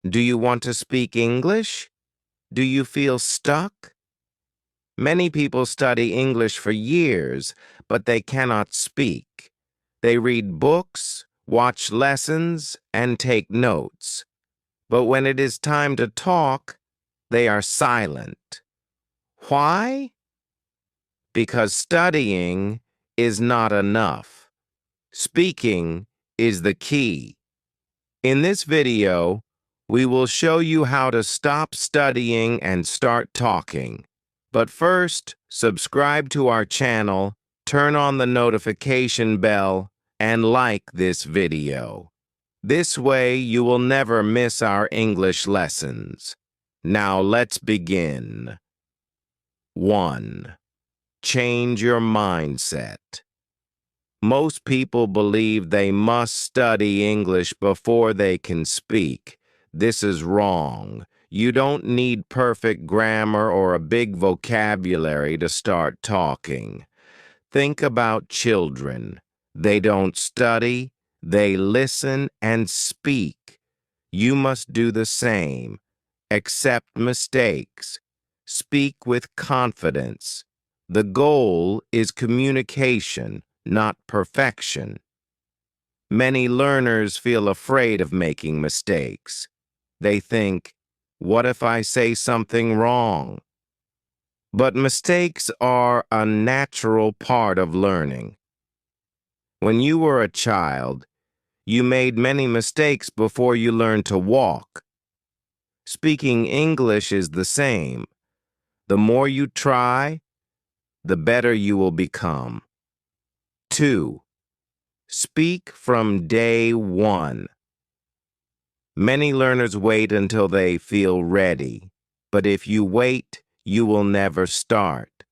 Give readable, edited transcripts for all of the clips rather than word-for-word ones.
Do you want to speak English? Do you feel stuck? Many people study English for years, but they cannot speak. They read books, watch lessons, and take notes. But when it is time to talk, they are silent. Why? Because studying is not enough. Speaking is the key. In this video, we will show you how to stop studying and start talking. But first, subscribe to our channel, turn on the notification bell, and like this video. This way, you will never miss our English lessons. Now let's begin. 1. Change your mindset. Most people believe they must study English before they can speak. This is wrong. You don't need perfect grammar or a big vocabulary to start talking. Think about children. They don't study, they listen and speak. You must do the same. Accept mistakes. Speak with confidence. The goal is communication, not perfection. Many learners feel afraid of making mistakes. They think, what if I say something wrong? But mistakes are a natural part of learning. When you were a child, you made many mistakes before you learned to walk. Speaking English is the same. The more you try, the better you will become. 2. Speak from day one. Many learners wait until they feel ready, but if you wait, you will never start.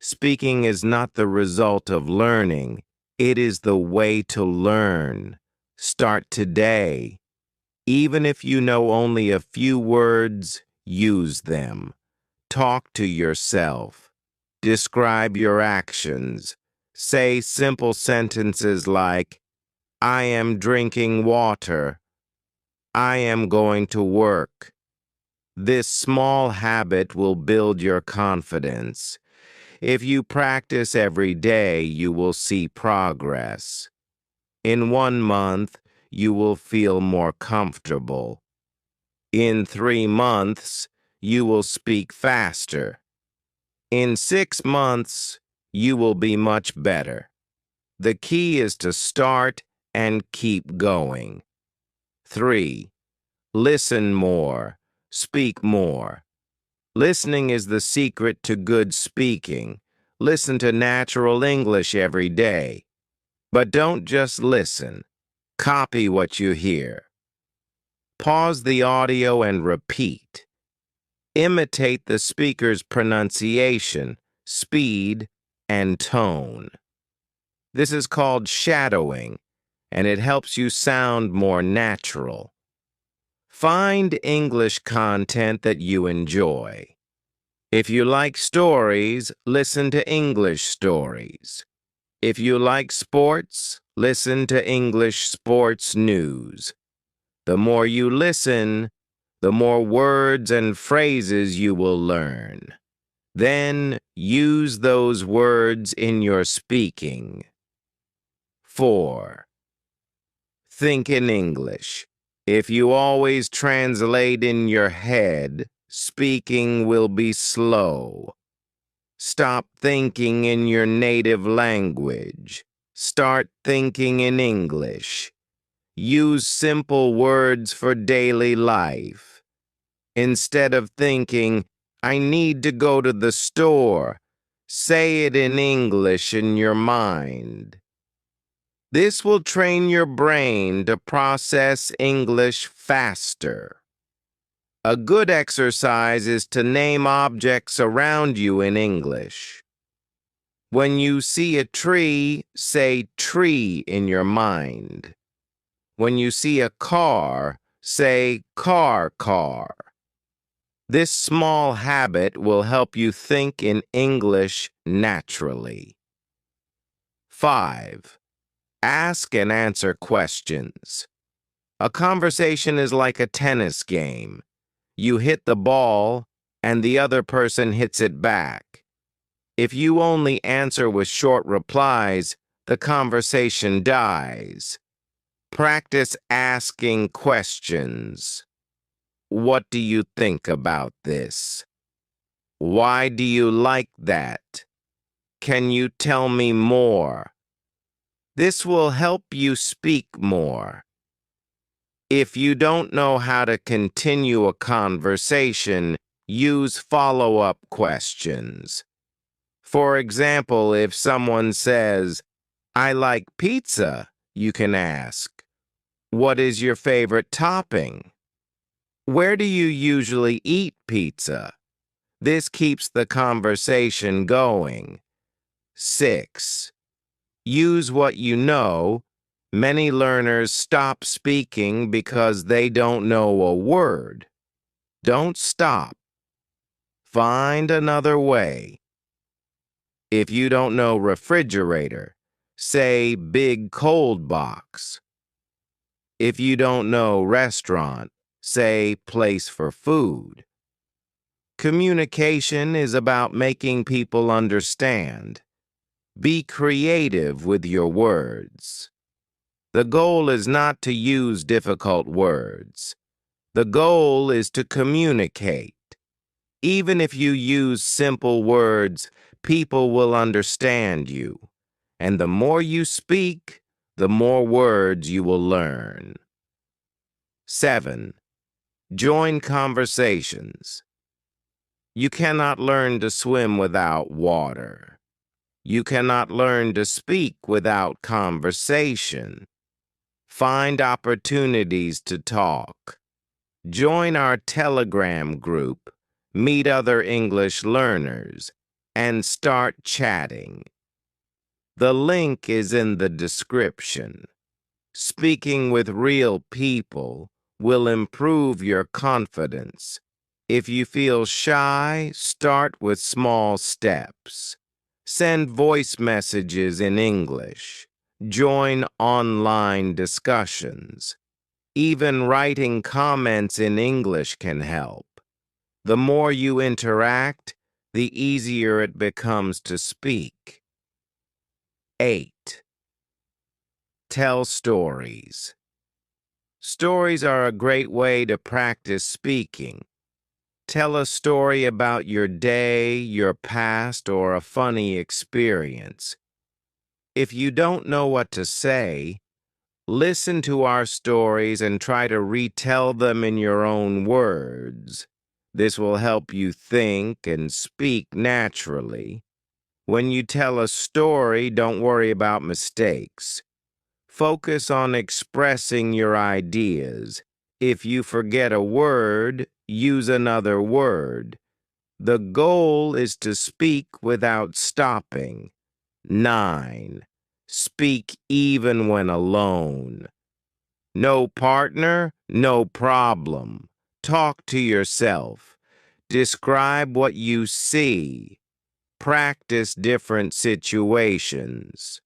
Speaking is not the result of learning, it is the way to learn. Start today. Even if you know only a few words, use them. Talk to yourself. Describe your actions. Say simple sentences like, I am drinking water. I am going to work. This small habit will build your confidence. If you practice every day, you will see progress. In 1 month, you will feel more comfortable. In 3 months, you will speak faster. In 6 months, you will be much better. The key is to start and keep going. 3. Listen more. Speak more. Listening is the secret to good speaking. Listen to natural English every day. But don't just listen. Copy what you hear. Pause the audio and repeat. Imitate the speaker's pronunciation, speed, and tone. This is called shadowing, and it helps you sound more natural. Find English content that you enjoy. If you like stories, listen to English stories. If you like sports, listen to English sports news. The more you listen, the more words and phrases you will learn. Then use those words in your speaking. 4. Think in English. If you always translate in your head, speaking will be slow. Stop thinking in your native language. Start thinking in English. Use simple words for daily life. Instead of thinking, I need to go to the store, say it in English in your mind. This will train your brain to process English faster. A good exercise is to name objects around you in English. When you see a tree, say tree in your mind. When you see a car, say car, car. This small habit will help you think in English naturally. 5. Ask and answer questions. A conversation is like a tennis game. You hit the ball, and the other person hits it back. If you only answer with short replies, the conversation dies. Practice asking questions. What do you think about this? Why do you like that? Can you tell me more? This will help you speak more. If you don't know how to continue a conversation, use follow-up questions. For example, if someone says, "I like pizza," you can ask, "What is your favorite topping? Where do you usually eat pizza?" This keeps the conversation going. 6. Use what you know. Many learners stop speaking because they don't know a word. Don't stop. Find another way. If you don't know refrigerator, say big cold box. If you don't know restaurant, say place for food. Communication is about making people understand. Be creative with your words. The goal is not to use difficult words. The goal is to communicate. Even if you use simple words, people will understand you. And the more you speak, the more words you will learn. 7. Join conversations. You cannot learn to swim without water. You cannot learn to speak without conversation. Find opportunities to talk. Join our Telegram group, meet other English learners, and start chatting. The link is in the description. Speaking with real people will improve your confidence. If you feel shy, start with small steps. Send voice messages in English. Join online discussions. Even writing comments in English can help. The more you interact, the easier it becomes to speak. 8. Tell stories. Stories are a great way to practice speaking. Tell a story about your day, your past, or a funny experience. If you don't know what to say, listen to our stories and try to retell them in your own words. This will help you think and speak naturally. When you tell a story, don't worry about mistakes. Focus on expressing your ideas. If you forget a word, use another word. The goal is to speak without stopping. 9. Speak even when alone. No partner, no problem. Talk to yourself. Describe what you see. Practice different situations.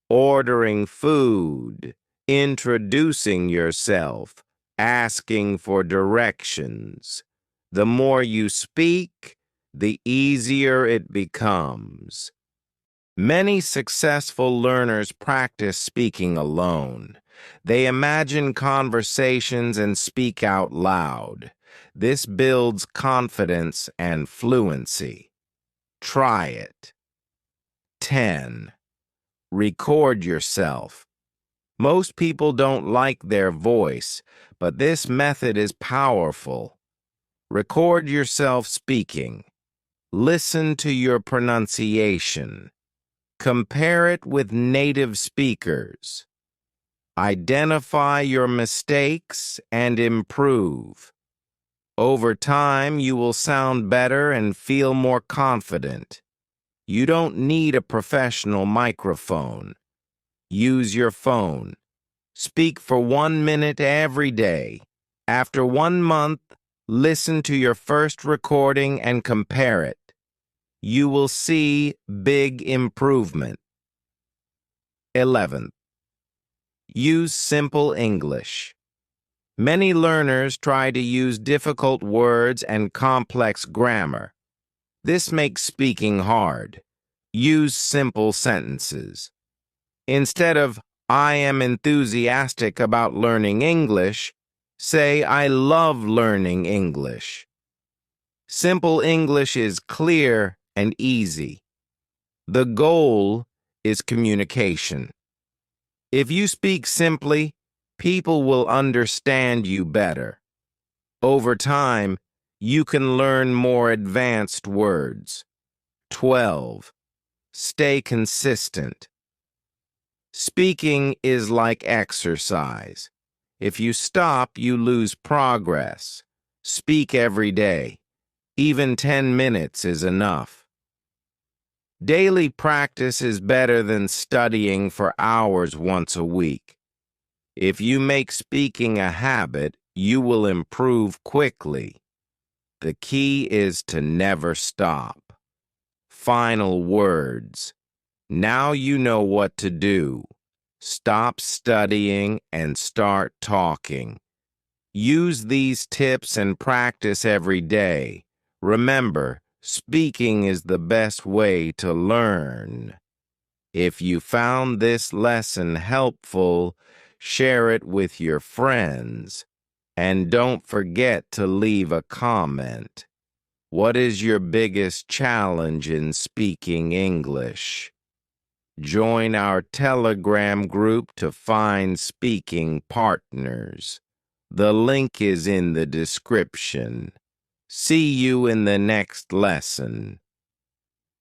Ordering food, introducing yourself, asking for directions. The more you speak, the easier it becomes. Many successful learners practice speaking alone. They imagine conversations and speak out loud. This builds confidence and fluency. Try it. 10. Record yourself. Most people don't like their voice, but this method is powerful. Record yourself speaking. Listen to your pronunciation. Compare it with native speakers. Identify your mistakes and improve. Over time, you will sound better and feel more confident. You don't need a professional microphone. Use your phone. Speak for 1 minute every day. After 1 month, listen to your first recording and compare it. You will see big improvement. 11. Use simple English. Many learners try to use difficult words and complex grammar. This makes speaking hard. Use simple sentences. Instead of, I am enthusiastic about learning English, say, I love learning English. Simple English is clear and easy. The goal is communication. If you speak simply, people will understand you better. Over time, you can learn more advanced words. 12. Stay consistent. Speaking is like exercise. If you stop, you lose progress. Speak every day. Even 10 minutes is enough. Daily practice is better than studying for hours once a week. If you make speaking a habit, you will improve quickly. The key is to never stop. Final words. Now you know what to do. Stop studying and start talking. Use these tips and practice every day. Remember, speaking is the best way to learn. If you found this lesson helpful, share it with your friends. And don't forget to leave a comment. What is your biggest challenge in speaking English? Join our Telegram group to find speaking partners. The link is in the description. See you in the next lesson.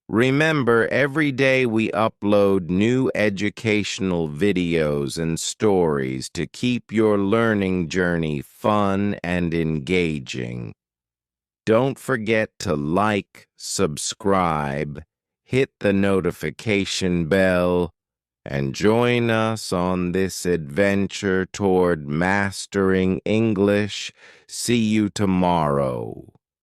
Remember, every day we upload new educational videos and stories to keep your learning journey fun and engaging. Don't forget to like, subscribe, hit the notification bell, and join us on this adventure toward mastering English. See you tomorrow.